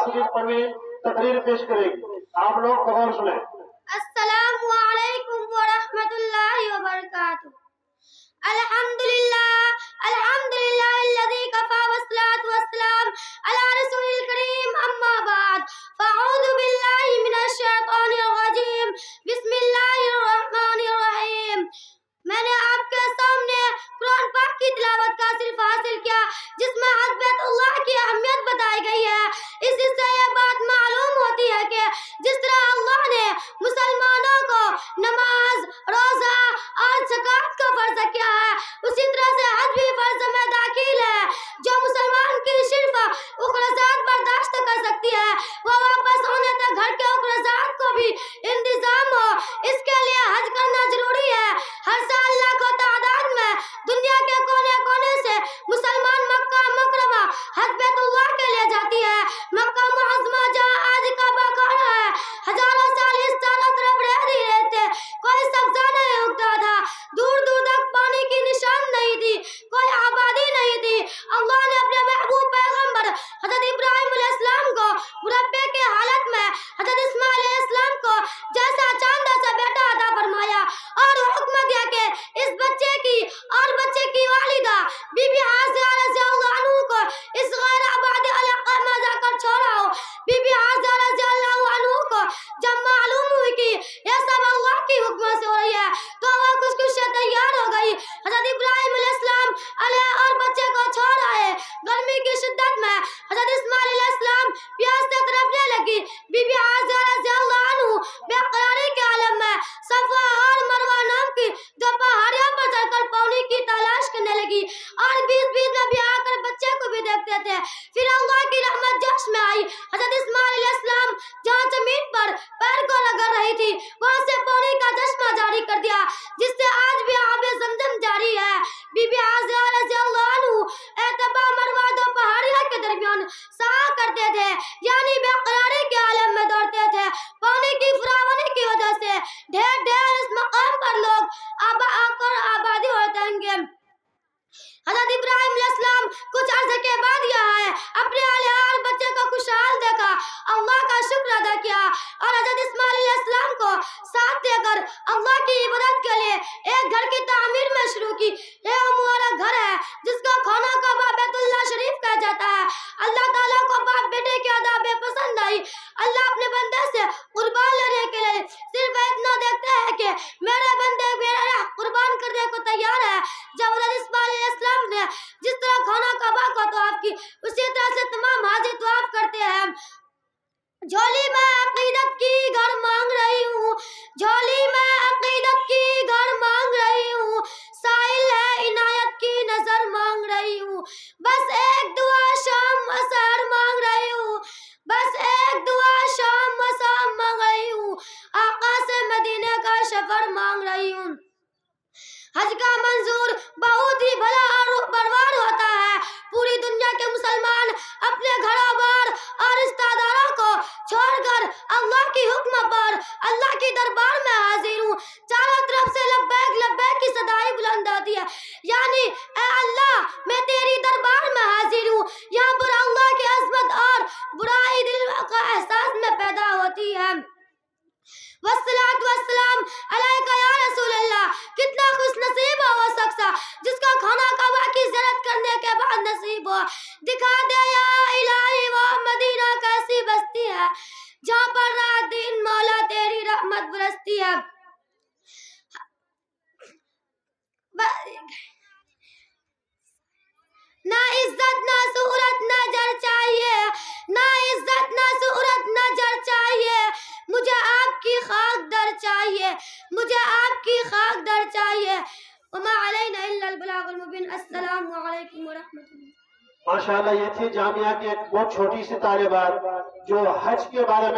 ناصرین پروین تقریر پیش کرے گی. آپ لوگ غور سنیں. السلام علیکم ورحمۃ اللہ وبرکاتہ. الحمدللہ الذی کفا والصلاۃ والسلام علی رسول الکریم. اما بعد فاعوذ باللہ من الشیطان الرجیم. بسم اللہ الرحمن الرحیم. میں نے آپ کے سامنے قرآن پاک کی تلاوت کا صرف حاصل کیا جس میں حضرت اللہ کی اہمیت بتائی گئی ہے. اسی سے یہ بات معلوم ہوتی ہے کہ جس طرح اللہ نے مسلمانوں کو نماز، روزہ اور زکوٰۃ کا فرض کیا ہے، اسی طرح سے حج بھی فرض میں داخل ہے. جو مسلمان کی صرف اخراجات برداشت کر سکتی ہے وہ واپس ہونے تک گھر کے اخراجات کو بھی انتظام ہو. اس کے لیے حج کرنا ضروری ہے. ہر سال لاکھوں تعداد میں دنیا کے کونے کونے سے مسلمان مکہ مکرمہ حج بیت اللہ کے لیے جاتی ہے. مکہ معظمہ جہاں آج کعبہ خانہ ہے، ہزاروں سال اس چاروں طرف رہتے ہی رہتے. کوئی سبزہ نہیں اگتا تھا، دور دور تک پانی کی نشان نہیں تھی، کوئی آبادی نہیں تھی. اللہ نے اپنے محبوب پیغمبر حضرت ابراہیم علیہ السلام کو مربے کی حالت میں حضرت اسماعیل علیہ السلام کو جیسا چاند ایسا بیٹا عطا فرمایا اور حکم دیا کہ اس بچے کی اور بچے کی والدہ بی بی حاجرہ رضی اللہ عنہ کو اس غیر آباد علاقے میں جا کر چھوڑاؤ. بی بی حاجرہ رضی اللہ عنہ کو جب معلوم ہوئی کہ یہ سب اللہ کی حکم سے ہو رہی ہے تو وہ خودکشی سے تیار ہو گئی. حضرت ابراہیم علیہ السلام علیہ اور بچے کو چھوڑ آئے. گرمی کی شدت میں حضرت اسماعیل علیہ السلام پیاس سے تڑپنے لگی. بی بی حاجرہ رضی اللہ عنہ بے قراری کے عالم میں صفا اور مروہ نام کی دو پہاڑیوں پر چڑھ کر پانی کی تلاش کرنے لگی اور بیچ بیچ میں بھی آ کر بچے کو بھی دیکھتے تھے. پھر اللہ کی رحمت جوش میں آئی. حضرت اسماعیل علیہ السلام جہاں زمین پر پیر کو رگڑ رہی تھی وہاں سے پانی کا چشمہ جاری کر دیا جس سے آج بھی آب زمزم جاری ہے. بی بی حاجرہ رضی اللہ عنہ اعتبا مروہ دو پہاڑیوں کے درمیان سعی کرتے تھے، یعنی بے قراری کے عالم میں دوڑتے تھے. پانی کی فراوانی کی وجہ سے ڈھیر ڈھیر اس مقام پر لوگ آبادی ہوتے ہیں. حضرت ابراہیم علیہ السلام کچھ عرصے کے بعد یہاں آئے، اپنے اہل اور بچے کو خوشحال دیکھا، اللہ کا شکر ادا کیا اور حضرت اسماعیل علیہ السلام کو ساتھ دے کر اللہ کی عبادت کے لیے ایک گھر کی تعمیر میں شروع کی. یہ ہمارا گھر ہے جس کو خانہ کعبہ بیت اللہ شریف کہا جاتا ہے. اللہ تعالیٰ کو باپ بیٹے کی ادا بے پسند آئی. اللہ اپنے بندے سے قربان لینے کے لیے صرف اتنا دیکھتے ہیں کہ میرے بندے میرا قربان کرنے کو تیار ہے. جب حضرت اسماعیل علیہ السلام نے جس طرح خانہ کعبہ کو طواف کی اسی طرح سے تمام حاجی طواف کرتے ہیں. جھولی میں عقیدت کی گھر مانگ رہی ہوں، جھولی میں عقیدت کی گھر مانگ رہی ہوں، سائل ہے عنایت کی نظر مانگ رہی ہوں. بس ایک دعا شام و سحر مانگ رہی ہوں، بس ایک دعا شام و سحر مانگ رہی ہوں، آقا سے مدینے کا سفر مانگ رہی ہوں. حج کا منظور بہت ہی بھلا اور بروار ہوتا ہے. پوری دنیا کے مسلمان اپنے گھروں بار اور رشتہ داروں کو چھوڑ کر اللہ کی حکم پر اللہ کی دربار میں حاضر ہوں. چاروں طرف سے لبیک لبیک کی صدائیں بلند ہوتی ہے، یعنی اے اللہ میں تیری دربار میں حاضر ہوں. یہاں پر اللہ کی عظمت اور برائی دل کا احساس میں پیدا ہوتی ہے. والصلاۃ والسلام علیکہ یا رسول اللہ. کتنا خوش نصیب ہو وہ شخص جس کا خانہ کعبہ کی زیارت کرنے کے بعد نصیب ہو. دکھا دے یا الہی وہ مدینہ کیسی بستی ہے جہاں پر رات دن مولا تیری رحمت برستی ہے. نہ عزت نہ صورت نہ جر چاہیے، نہ عزت نہ صورت نہ جر چاہیے، مجھے آپ کی خاک در چاہیے، مجھے آپ کی خاک در چاہیے. وما علینا الا البلاغ المبین. السلام علیکم ورحمۃ اللہ. ماشاءاللہ یہ تھی جامعہ کی ایک بہت چھوٹی سی طالبات جو حج کے بارے میں